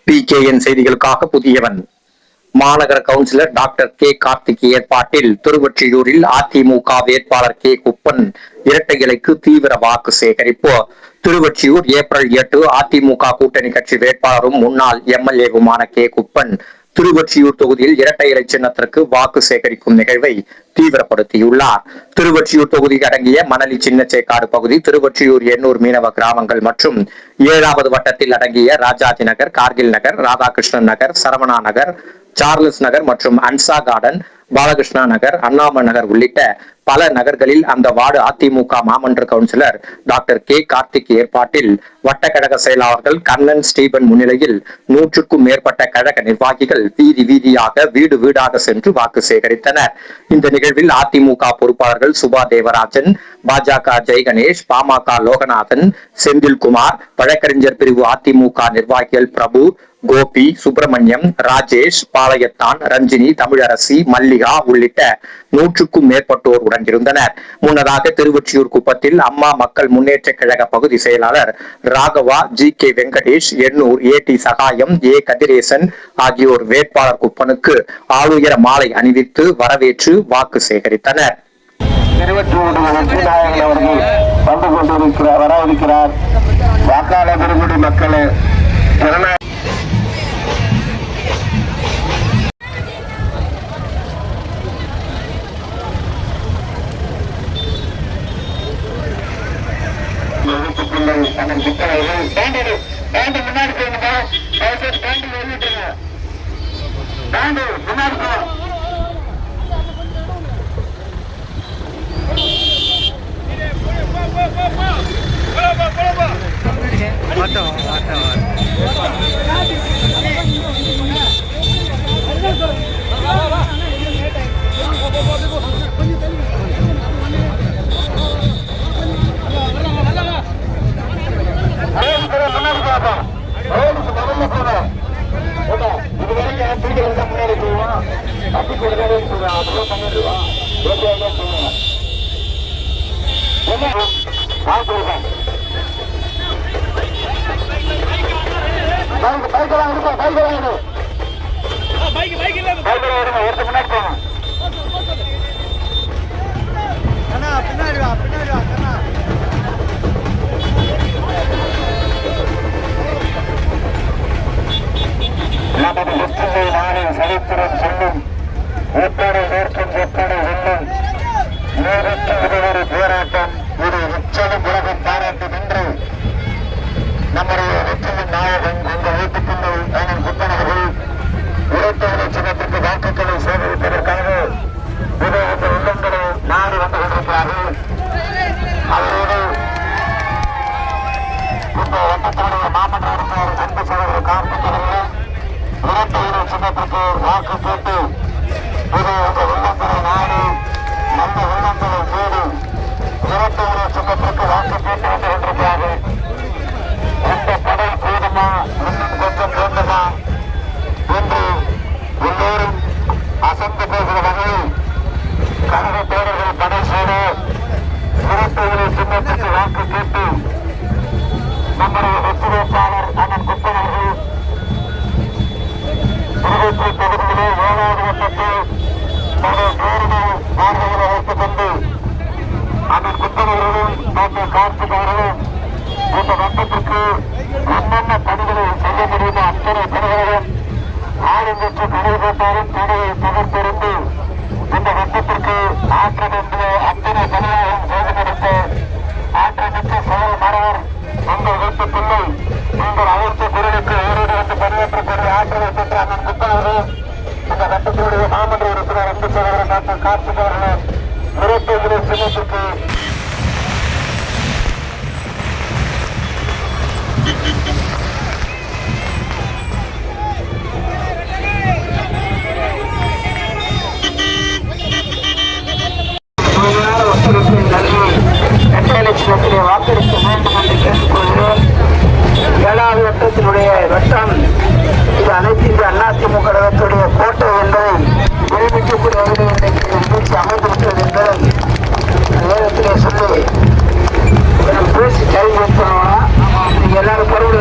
PKN செய்திகளுக்காக புதியவன். மாநகர councillor doctor K Karthik ஏற்பாட்டில் திருவொற்றியூரில் அதிமுக வேட்பாளர் கே குப்பன் இரட்டை இலைக்கு தீவிர வாக்கு சேகரிப்பு. திருவொற்றியூர் ஏப்ரல் 8 அதிமுக கூட்டணி கட்சி வேட்பாளரும் முன்னாள் MLA-வுமான கே குப்பன் திருவொற்றியூர் தொகுதியில் இரட்டை இலை சின்னத்திற்கு வாக்கு சேகரிக்கும் நிகழ்வை தீவிரப்படுத்தியுள்ளார். திருவொற்றியூர் தொகுதி அடங்கிய மணலி சின்னச்சேக்காடு பகுதி, திருவொற்றியூர் எண்ணூர் மீனவ கிராமங்கள் மற்றும் 7வது வட்டத்தில் அடங்கிய ராஜாஜி நகர், கார்கில் நகர், ராதாகிருஷ்ணன் நகர், சரவணா நகர், சார்லஸ் நகர் மற்றும் அன்சா கார்டன், பாலகிருஷ்ணா நகர், அண்ணாம நகர் உள்ளிட்ட பல நகர்களில் அந்த வார்டு அதிமுக மாமன்ற கவுன்சிலர் டாக்டர் கே கார்த்திக் ஏற்பாட்டில் வட்டக்கழக செயலாளர்கள் கண்ணன், ஸ்டீபன் முன்னிலையில் 100க்கும் மேற்பட்ட கழக நிர்வாகிகள் வீதி வீதியாக வீடு வீடாக சென்று வாக்கு சேகரித்தனர். இந்த நிகழ்வில் அதிமுக பொறுப்பாளர்கள் சுபா தேவராஜன், பாஜக ஜெய்கணேஷ், பாமக லோகநாதன், செந்தில்குமார், வழக்கறிஞர் பிரிவு அதிமுக நிர்வாகிகள் பிரபு, கோபி, சுப்பிரமணியம், ராஜேஷ், பாளையத்தான், ரஞ்சினி, தமிழரசி, மல்லிகா உள்ளிட்ட 100க்கும் மேற்பட்டோர் உடன் இருந்தனர். முன்னதாக திருவொற்றியூர் குப்பத்தில் அம்மா மக்கள் முன்னேற்ற கழக பகுதி செயலாளர் Raghava, GK Venkatesh, Ennore AT Sagayam, A Kathiresan ஆகியோர் வேட்பாளர் குப்பனுக்கு ஆளுயர மாலை அணிவித்து வரவேற்று வாக்கு சேகரித்தனர். வரவிருக்கிறார். வாக்காளர் பெருங்குடி மக்களே, சரித்திரம் சொல்லும் வேட்பாடு வேட்கும் வேட்பாடு வெல்லும் போராட்டம் ஒரு உச்சலும் உலகம் பாராட்டும் என்று நம்முடைய வெற்றியின் நாயகன் அந்த வீட்டுக்குள்ளே குப்பனர்கள் உழைத்தவரை சின்னத்திற்கு வாக்குகளை சேகரிப்பதற்காக இந்த உள்ளங்களை நாடு வந்து கொண்டிருக்கிறார்கள். அவரோடு இந்த வட்டத்தினுடைய மாமன்ற உறுப்பினர் அன்பு சகோதரர் கார்த்திக் அவர்கள் இரட்டை இலை சின்னத்திற்கு வாக்கு கேட்டு இது இந்த உள்ளங்களை நாடு நல்ல உள்ளங்களை தேடி இரட்டை இலை சின்னத்திற்கு வாக்கு கேட்டு வந்து கொண்டிருக்கிறார்கள். இந்த படை போதுமா, இன்னும் கொஞ்சம் வேண்டுமா என்று எல்லோரும் அசந்து போகிற வகையில் கழக தோழர்கள் படை செய்து இரட்டை இலை சின்னத்திற்கு வாக்கு கேட்டு நம்முடைய வெற்றி வேட்பாளர் அண்ணன் குப்பன் அவர்கள் திருவொற்றியூர் தொகுதியிலே 7வது வட்டத்தில் தனது பேரணி பார்வைகளை வைத்துக் கொண்டு அண்ணன் குப்பன் அவர்களும் டாக்டர் கார்த்திக் அவர்களும் இந்த வட்டத்திற்கு என்னென்ன பணிகளை செய்ய முடியுமோ அத்தனை பணிகளையும் ஆளுங்கட்சி நடைபெற்றாலும் தடையை தவிர்த்திருந்து இந்த வட்டத்திற்கு ஆற்ற வேண்டிய அத்தனை பணிகளையும் செய்து முடித்து ஆற்றமிக்க செயல் மறவர் உங்கள் வீட்டுக்குள்ளே நீங்கள் அழைத்த குரலுக்கு ஊரோடு வந்து பணியாற்றக்கூடிய ஆற்றலை பெற்ற அண்ணன் குப்பன் அவர்கள் இந்த வட்டத்தினுடைய மாமன்ற உறுப்பினர் அன்பு சகோதரர் டாக்டர் கார்த்திக் அவர்கள் இரட்டை இலை சின்னத்திற்கு வாக்களிக்க வேண்டும் என்று கேட்டுக்கொள்கிறேன். 7வது வட்டத்தினுடைய வட்டம் இது அனைத்து இந்திய அதிமுக கழகத்துடைய கோட்டை என்பதை நிரூபிக்கக்கூடிய வகையில் இன்றைக்கு நிகழ்ச்சி அமைந்திருக்கிறது என்பதை நேரத்திலே சொல்லி பேசி டைம் பண்ணுவோம். நீங்க எல்லாரும் பொருள்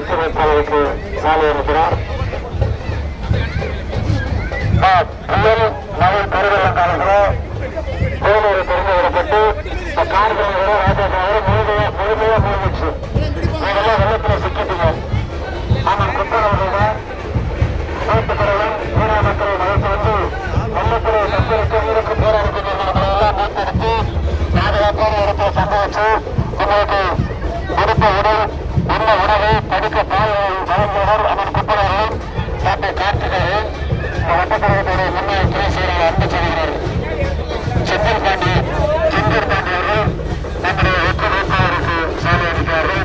வெற்றி வேட்பாளருக்கு சாலை இருக்கிறார். புயல் மழை பெருவெள்ளம் காலத்தில் கோனூரை தெரிந்து விடப்பட்டு கார்களை ராஜாக்காக முழுமையா மூழ்கிச்சு. நீங்கெல்லாம் வெள்ளத்தில் சிக்கிட்டீங்க. ஆனால் குற்றவாளிகள வீட்டுக்கரையும் வீரா மக்களை அழைத்து வந்து வெள்ளத்திலே தப்பிற்கு வீருக்கு போராடுகிறவர்களெல்லாம் மீட்டெடுத்து பாதுகாப்பான இடத்தை சம்பவிச்சு உங்களுக்கு விருப்ப உடல் உண்ண உணவு படிக்க பாதையை வழங்கியவர் அதன் குற்றவாளிகள் டாக்டர் கார்த்திகேயன் வட்டக்கழகத்துடைய முன்னாள் துறை செயலாளர் அன்பு செய்கிறார். செந்தில் பாண்டி செந்தூர் பாண்டி அவர்கள் நம்முடைய வெற்றி வேட்பாளருக்கு சாலை அளிக்கிறார்கள்.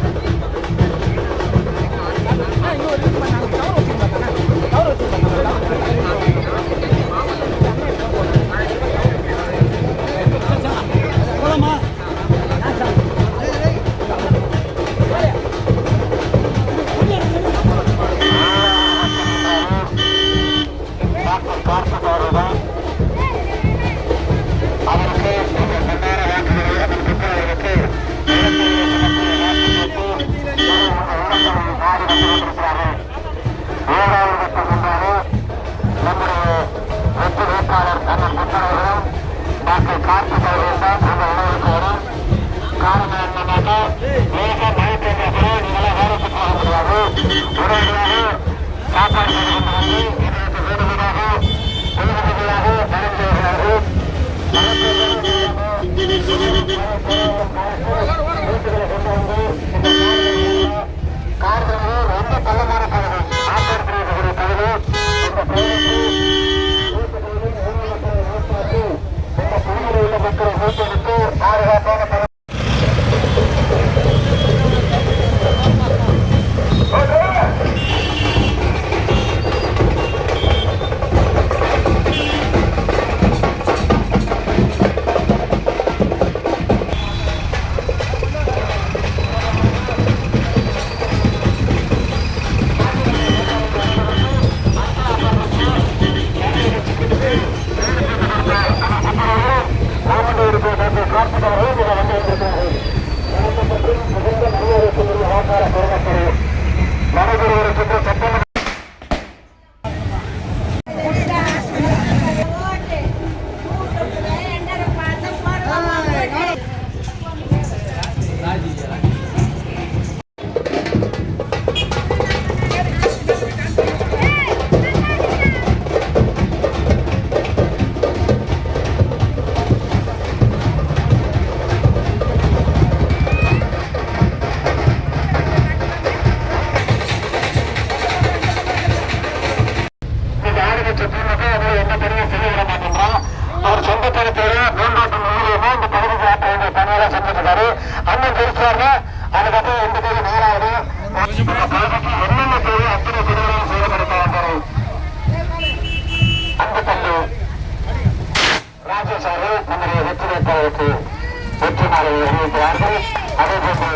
வெற்றி மாலை அறிவிக்கிறார்கள். அதேபோன்று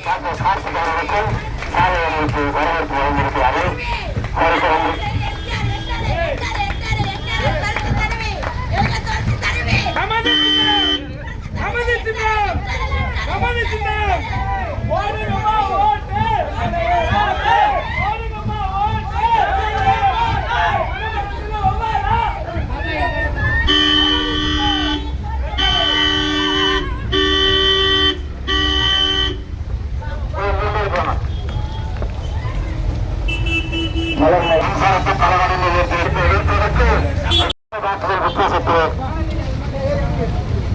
டாக்டர் கார்த்திகேயனுக்கும் சாலை அறிவிப்பு வரவேற்பு வழங்கியிருக்கிறார்கள்.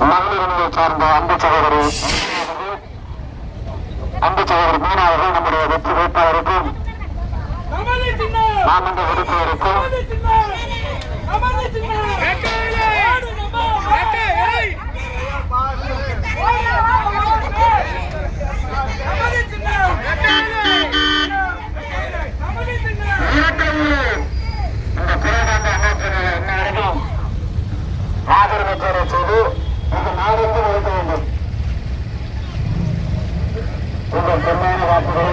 மகளிரினை சார்ந்த அன்பு சகோதரி மீனா அவர்கள் நம்முடைய வெற்றி வேட்பாளருக்கும் மாமன்ற உறுப்பினருக்கும் ஆதரவு தேர்வு செய்து இந்த நாடெங்கும் இருக்க வேண்டும். உங்கள் பொன்னான வாக்குகளை